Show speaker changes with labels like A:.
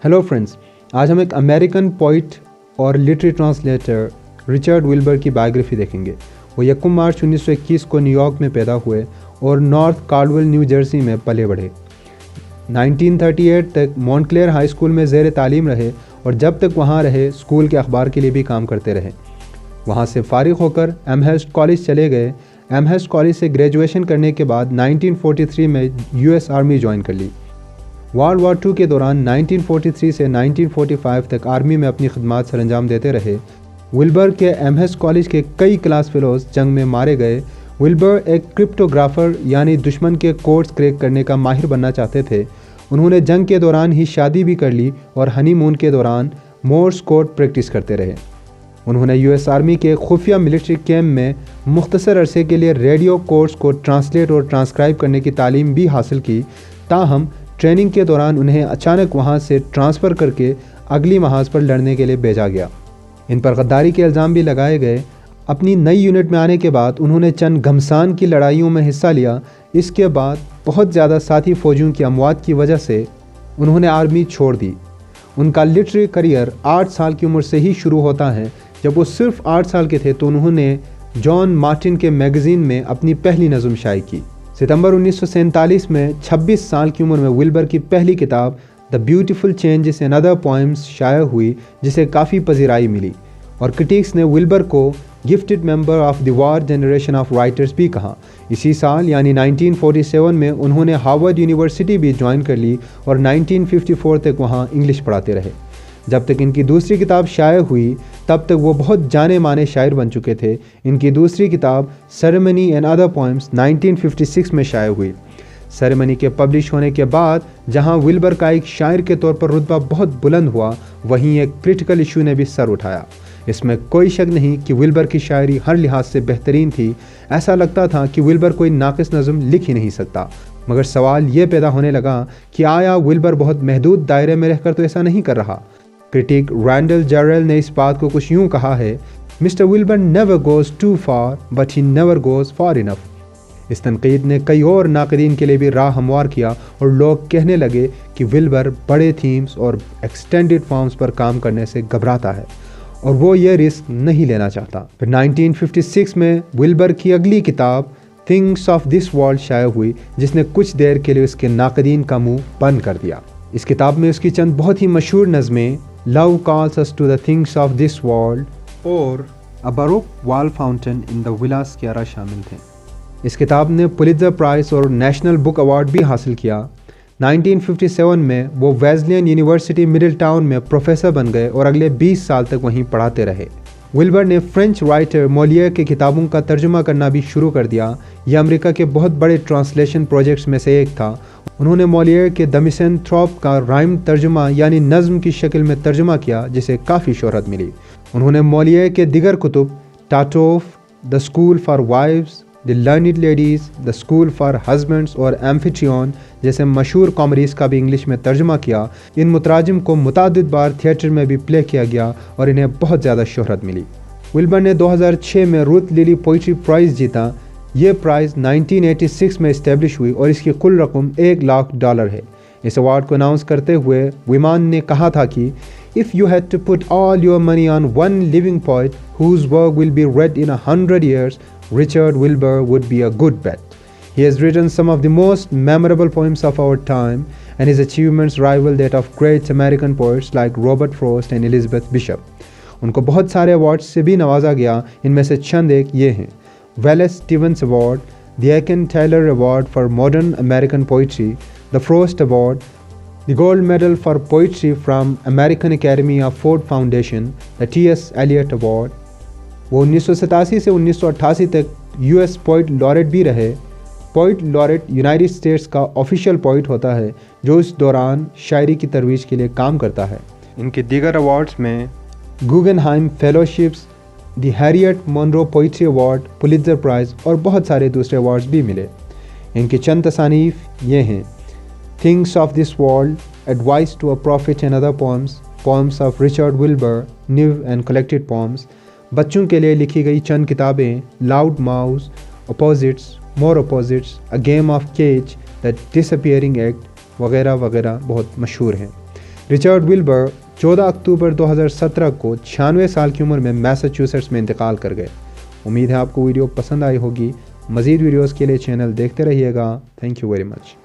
A: Hello friends, आज हम एक अमेरिकन पोइट और लिटरेरी ट्रांसलेटर रिचर्ड विल्बर की बायोग्राफी देखेंगे। वो 1 मार्च 1921 को न्यूयॉर्क में पैदा हुए और नॉर्थ कार्डवेल न्यू जर्सी में पले बढ़े। 1938 तक मॉन्टक्लेयर हाई स्कूल में ज़ेर तालीम रहे और जब तक वहाँ रहे स्कूल के अखबार के लिए भी काम करते रहे। वहाँ से फारिग होकर एमहेस्ट कॉलेज चले गए। एमहेस्ट कॉलेज से ग्रेजुएशन करने के बाद 1943 में यूएस आर्मी ज्वाइन कर ली। वर्ल्ड वॉर II के दौरान 1943 से 1945 तक आर्मी में अपनी खिदमत सर अंजाम देते रहे। विल्बर के एमहेस्ट कॉलेज के कई क्लास फेलोज जंग में मारे गए। विल्बर एक क्रिप्टोग्राफर यानी दुश्मन के कोड्स क्रैक करने का माहिर बनना चाहते थे। उन्होंने जंग के दौरान ही शादी भी कर ली और हनीमून के दौरान मोर्स कोड प्रैक्टिस करते रहे। उन्होंने यूएस आर्मी के खुफिया मिलिट्री कैम्प में मुख्तसर अरसे के लिए रेडियो कोड्स को ट्रांसलेट और ट्रांसक्राइब करने की तालीम भी हासिल की। ताहम ट्रेनिंग के दौरान उन्हें अचानक वहां से ट्रांसफ़र करके अगली महाज पर लड़ने के लिए भेजा गया। इन पर गद्दारी के इल्ज़ाम भी लगाए गए। अपनी नई यूनिट में आने के बाद उन्होंने चंद घमसान की लड़ाइयों में हिस्सा लिया। इसके बाद बहुत ज़्यादा साथी फ़ौजियों की अमवात की वजह से उन्होंने आर्मी छोड़ दी। उनका लिटरेरी करियर 8 साल की उम्र से ही शुरू होता है। जब वो सिर्फ 8 साल के थे तो उन्होंने जॉन मार्टिन के मैगज़ीन में अपनी पहली नज़म शाये की। सितंबर 1947 में 26 साल की उम्र में विल्बर की पहली किताब the beautiful changes and other poems शाया हुई, जिसे काफ़ी पजीराई मिली और क्रिटिक्स ने विल्बर को gifted member of the war generation of writers भी कहा। इसी साल यानी 1947 में उन्होंने हार्वर्ड यूनिवर्सिटी भी ज्वाइन कर ली और 1954 तक वहाँ इंग्लिश पढ़ाते रहे। जब तक इनकी दूसरी किताब शाया हुई तब तक वो बहुत जाने माने शायर बन चुके थे। इनकी दूसरी किताब सेरेमनी एंड अदर पोएम्स 1956 में शाया हुई। सेरेमनी के पब्लिश होने के बाद जहां विल्बर का एक शायर के तौर पर रुतबा बहुत बुलंद हुआ, वहीं एक क्रिटिकल इशू ने भी सर उठाया। इसमें कोई शक नहीं कि विल्बर की शायरी हर लिहाज से बेहतरीन थी। ऐसा लगता था कि विल्बर कोई नाक़िस नज़म लिख ही नहीं सकता। मगर सवाल ये पैदा होने लगा कि आया विल्बर बहुत महदूद दायरे में रहकर तो ऐसा नहीं कर रहा। क्रिटिक रैंडल जेरेल ने इस बात को कुछ यूँ कहा है, mister Wilbur never goes too far but he never goes far enough. इस तनकीद ने कई और नाक़दीन के लिए भी राह हमवार किया और लोग कहने लगे कि विल्बर बड़े थीम्स और एक्सटेंडेड फॉर्म्स पर काम करने से घबराता है और वो ये रिस्क नहीं लेना चाहता। फिर 1956 में विल्बर की अगली किताब थिंग्स ऑफ दिस वर्ल्ड शाया हुई, जिसने कुछ देर के लिए उसके नाक़दीन का मुँह बंद कर दिया। इस किताब में उसकी चंद बहुत ही मशहूर नज़में love calls us to the things of this world और a baroque wall fountain in the Villa Sciarra शामिल थे। इस किताब ने पुलित्ज़र प्राइज़ और नेशनल बुक अवार्ड भी हासिल किया। 1957 में वो वेस्लियन यूनिवर्सिटी मिडिल टाउन में प्रोफेसर बन गए और अगले 20 साल तक वहीं पढ़ाते रहे। विल्बर ने फ्रेंच राइटर मोलियर की किताबों का तर्जुमा करना भी शुरू कर दिया। यह अमेरिका के बहुत बड़े ट्रांसलेशन प्रोजेक्ट्स में से एक था। उन्होंने मोलियर के द मिसेंथ्रोप का राइम तर्जुमा यानी नज़्म की शक्ल में तर्जुमा किया, जिसे काफ़ी शोहरत मिली। उन्होंने मोलियर के दिगर कुतुब Tartuffe, the school for wives, the learned ladies, the school for husbands और एम्फिट्रियन जैसे मशहूर कॉमेडीज़ का भी इंग्लिश में तर्जुमा किया। इन मुतराजिम को मुतादिद बार थिएटर में भी प्ले किया गया और इन्हें बहुत ज़्यादा शोहरत मिली। विल्बर ने 2006 में रूथ लिली पोइट्री प्राइज़ जीता। ये प्राइज़ 1986 में इस्टेब्लिश हुई और इसकी कुल रकम $1,00,000 है। इस अवार्ड को अनाउंस करते हुए विमान ने कहा था कि if you had to put all your money on one living poet whose work will be read in 100 years, Richard Wilbur would be a good bet. He has written some of the most memorable poems of our time, and his achievements rival that of great American poets like Robert Frost and Elizabeth Bishop. उनको बहुत सारे awards से भी नवाजा गया। इनमें से चंद एक ये हैं: Wallace Stevens Award, the Aiken Taylor Award for Modern American Poetry, the Frost Award, the Gold Medal for Poetry from American Academy of Ford Foundation, the T.S. Eliot Award। वो 1987 से 1988 तक यूएस पोइट लॉरेट भी रहे। Poet laureate United states का official poet होता है जो इस दौरान शायरी की तरवीज के लिए काम करता है। इनके दीगर अवार्ड्स में Guggenheim fellowships, the Harriet Monroe poetry award, Pulitzer Prize और बहुत सारे दूसरे अवार्ड्स भी मिले। इनकी चंद तसानीफ़ ये हैं: things of this world, advice to a prophet and other poems, poems of Richard Wilbur, new and collected poems, बच्चों के लिए लिखी गई चंद किताबें loud mouse, opposites, more opposites, a game of catch, the disappearing act वगैरह वगैरह बहुत मशहूर हैं। رچرڈ ولبر 14 اکتوبر 2017 کو 96 سال کی عمر میں میساچیوسیٹس میں انتقال کر گئے۔ امید ہے آپ کو ویڈیو پسند آئی ہوگی۔ مزید ویڈیوز کے لیے چینل دیکھتے رہیے گا۔ Thank you very much.